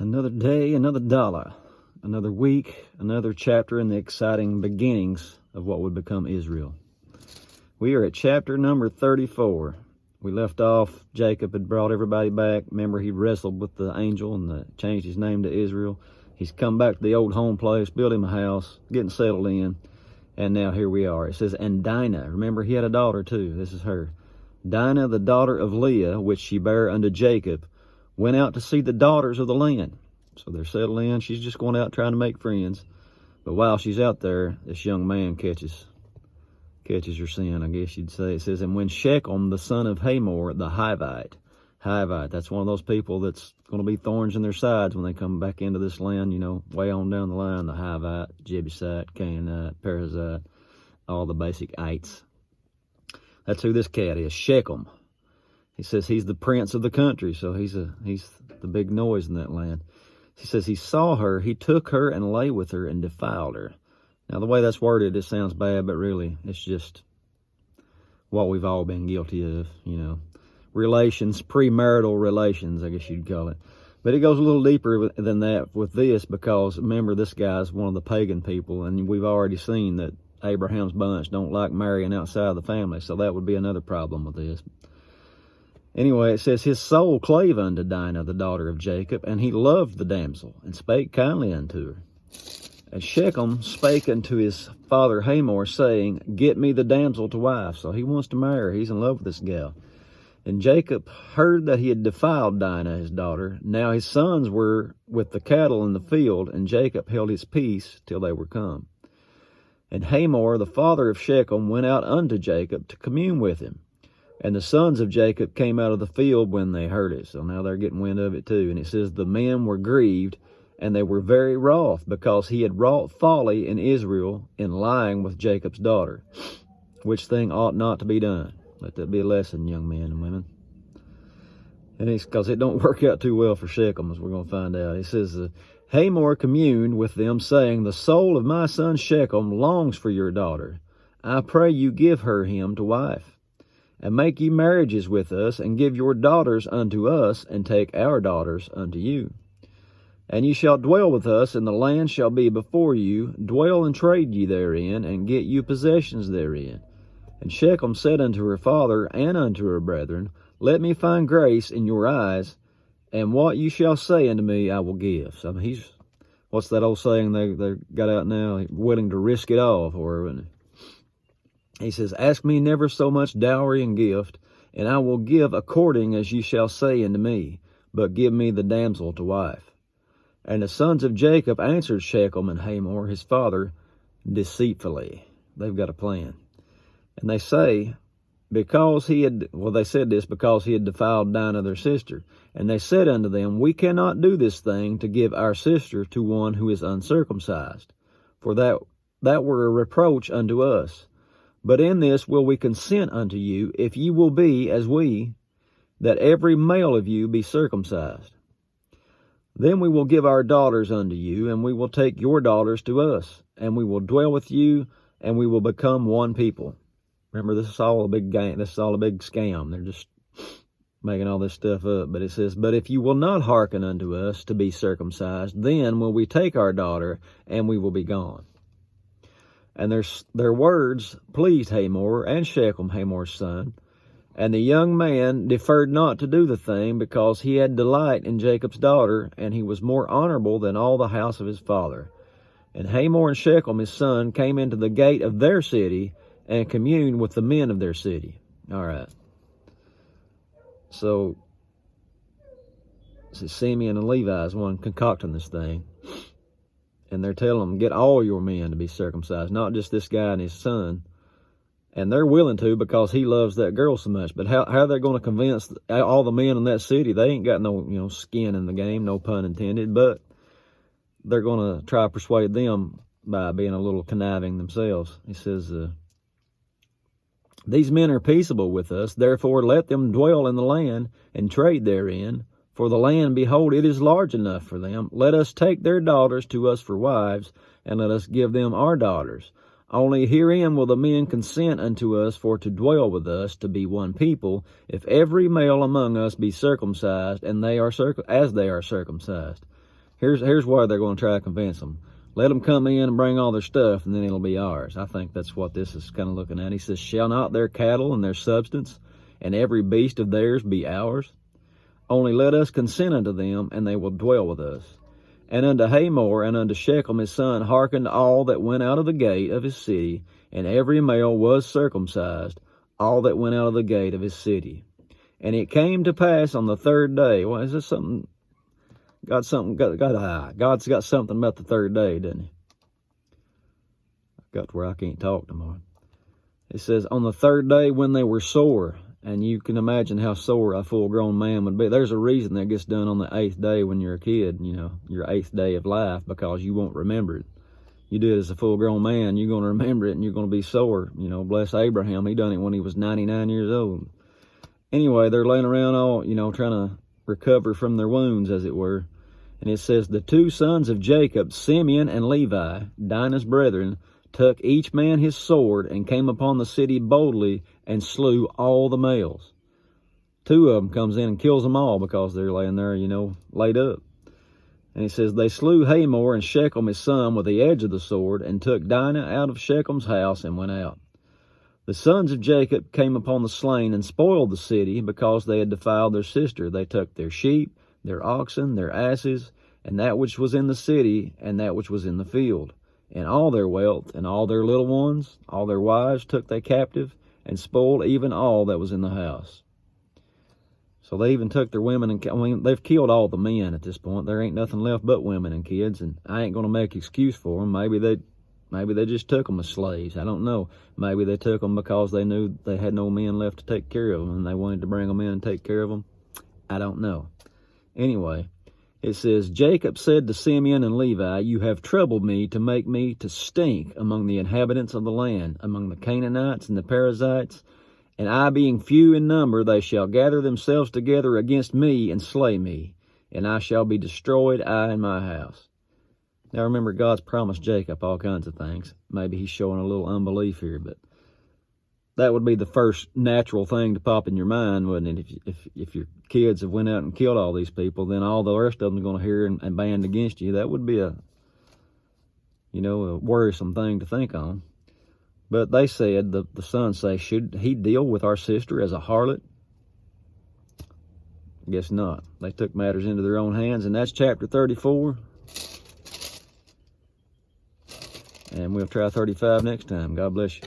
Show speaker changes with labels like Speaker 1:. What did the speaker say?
Speaker 1: Another day, another dollar, another week, another chapter in the exciting beginnings of what would become Israel. We are at chapter number 34. We left off, Jacob had brought everybody back. Remember, he wrestled with the angel and changed his name to Israel. He's come back to the old home place, built him a house, getting settled in, and now here we are. It says, and Dinah, remember he had a daughter too, this is her. Dinah, the daughter of Leah, which she bare unto Jacob, went out to see the daughters of the land. So they're settled in. She's just going out trying to make friends. But while she's out there, this young man catches her sin, I guess you'd say. It says, and when Shechem, the son of Hamor, the Hivite, that's one of those people that's going to be thorns in their sides when they come back into this land, way on down the line, the Hivite, Jebusite, Canaanite, Perizzite, all the basic ites. That's who this cat is, Shechem. He says he's the prince of the country, so he's the big noise in that land. He says he saw her, he took her and lay with her and defiled her. Now, the way that's worded, it sounds bad, but really, it's just what we've all been guilty of, Relations, premarital relations, I guess you'd call it. But it goes a little deeper than that with this, because remember, this guy's one of the pagan people, and we've already seen that Abraham's bunch don't like marrying outside of the family, so that would be another problem with this. Anyway, it says, his soul clave unto Dinah, the daughter of Jacob, and he loved the damsel, and spake kindly unto her. And Shechem spake unto his father Hamor, saying, get me the damsel to wife. So he wants to marry her. He's in love with this gal. And Jacob heard that he had defiled Dinah, his daughter. Now his sons were with the cattle in the field, and Jacob held his peace till they were come. And Hamor, the father of Shechem, went out unto Jacob to commune with him. And the sons of Jacob came out of the field when they heard it. So now they're getting wind of it too. And it says, the men were grieved, and they were very wroth, because he had wrought folly in Israel in lying with Jacob's daughter, which thing ought not to be done. Let that be a lesson, young men and women. And it's because it don't work out too well for Shechem, as we're going to find out. It says, Hamor communed with them, saying, the soul of my son Shechem longs for your daughter. I pray you give her him to wife. And make ye marriages with us, and give your daughters unto us, and take our daughters unto you. And ye shall dwell with us, and the land shall be before you. Dwell and trade ye therein, and get you possessions therein. And Shechem said unto her father and unto her brethren, let me find grace in your eyes, and what you shall say unto me I will give. So what's that old saying they got out now? Willing to risk it all for her. He says, ask me never so much dowry and gift, and I will give according as ye shall say unto me, but give me the damsel to wife. And the sons of Jacob answered Shechem and Hamor, his father, deceitfully. They've got a plan. And they say, they said this because he had defiled Dinah their sister. And they said unto them, we cannot do this thing to give our sister to one who is uncircumcised, for that were a reproach unto us. But in this will we consent unto you, if ye will be as we, that every male of you be circumcised. Then we will give our daughters unto you, and we will take your daughters to us, and we will dwell with you, and we will become one people. Remember, this is all a big game. This is all a big scam. They're just making all this stuff up. But it says, but if you will not hearken unto us to be circumcised, then will we take our daughter, and we will be gone. And their words pleased Hamor and Shechem, Hamor's son. And the young man deferred not to do the thing, because he had delight in Jacob's daughter, and he was more honorable than all the house of his father. And Hamor and Shechem, his son, came into the gate of their city, and communed with the men of their city. All right. So, Simeon and Levi is one concocting this thing. And they're telling them, get all your men to be circumcised, not just this guy and his son. And they're willing to, because he loves that girl so much. But how are they going to convince all the men in that city? They ain't got no, skin in the game, no pun intended. But they're going to try to persuade them by being a little conniving themselves. He says, these men are peaceable with us, therefore let them dwell in the land and trade therein. For the land, behold, it is large enough for them. Let us take their daughters to us for wives, and let us give them our daughters. Only herein will the men consent unto us for to dwell with us, to be one people, if every male among us be circumcised, and they are as they are circumcised. Here's why they're going to try to convince them. Let them come in and bring all their stuff, and then it'll be ours. I think that's what this is kind of looking at. He says, shall not their cattle and their substance and every beast of theirs be ours? Only let us consent unto them, and they will dwell with us. And unto Hamor and unto Shechem his son hearkened all that went out of the gate of his city, and every male was circumcised, all that went out of the gate of his city. And it came to pass on the third day. Well, is this something? God's got something about the third day, doesn't he? Got to where I can't talk no more. It says, on the third day when they were sore, and you can imagine how sore a full-grown man would be. There's a reason that gets done on the 8th day when you're a kid, you know, your 8th day of life, because you won't remember it. You do it as a full-grown man, you're going to remember it, and you're going to be sore. You know, bless Abraham, he done it when he was 99 years old. Anyway, they're laying around all, you know, trying to recover from their wounds, as it were. And it says, the two sons of Jacob, Simeon and Levi, Dinah's brethren, took each man his sword and came upon the city boldly and slew all the males. Two of them comes in and kills them all because they're laying there, you know, laid up. And it says, they slew Hamor and Shechem his son with the edge of the sword, and took Dinah out of Shechem's house and went out. The sons of Jacob came upon the slain and spoiled the city because they had defiled their sister. They took their sheep, their oxen, their asses, and that which was in the city, and that which was in the field. And all their wealth, and all their little ones, all their wives took they captive, and spoiled even all that was in the house. So they even took their women, and I mean, they've killed all the men at this point. There ain't nothing left but women and kids, and I ain't going to make excuse for them. Maybe they just took them as slaves. I don't know. Maybe they took them because they knew they had no men left to take care of them, and they wanted to bring them in and take care of them. I don't know. Anyway, it says, Jacob said to Simeon and Levi, you have troubled me to make me to stink among the inhabitants of the land, among the Canaanites and the Perizzites. And I being few in number, they shall gather themselves together against me and slay me, and I shall be destroyed, I and my house. Now remember, God's promised Jacob all kinds of things. Maybe he's showing a little unbelief here, but that would be the first natural thing to pop in your mind, wouldn't it? If your kids have went out and killed all these people, then all the rest of them are going to hear and band against you. That would be a worrisome thing to think on. But they said, the sons say, should he deal with our sister as a harlot? Guess not. They took matters into their own hands, and that's chapter 34. And we'll try 35 next time. God bless you.